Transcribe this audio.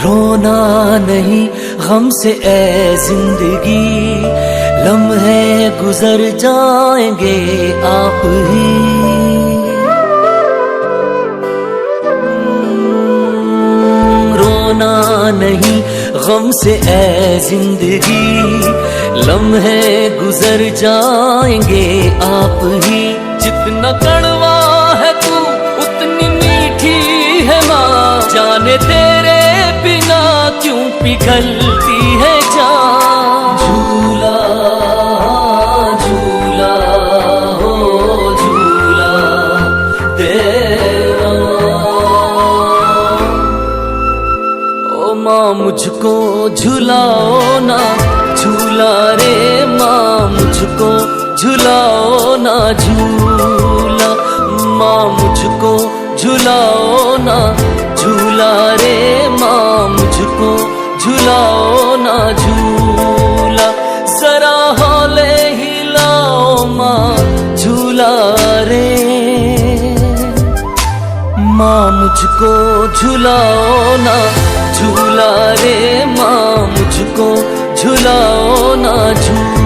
रोना नहीं गम से ए जिंदगी, लम्हे गुजर जाएंगे आप ही। रोना नहीं गम से ए जिंदगी, लम्हे गुजर जाएंगे आप ही। जितना कड़वा है तू उतनी मीठी है माँ, जाने तेरे बिना क्यों पिघलती है जान। झूला झूला हो झूला तेरा, ओ माँ मुझको झुलाओ ना झूला रे माँ, मुझको झुलाओ ना झूला। माँ मुझको झुलाओ ना झूला रे माँ, मुझको झुलाओ ना झूला। जरा हौले हिलाओ माँ झूला रे माँ, मुझको झुलाओ ना झूला रे माँ, मुझको झुलाओ ना झूला।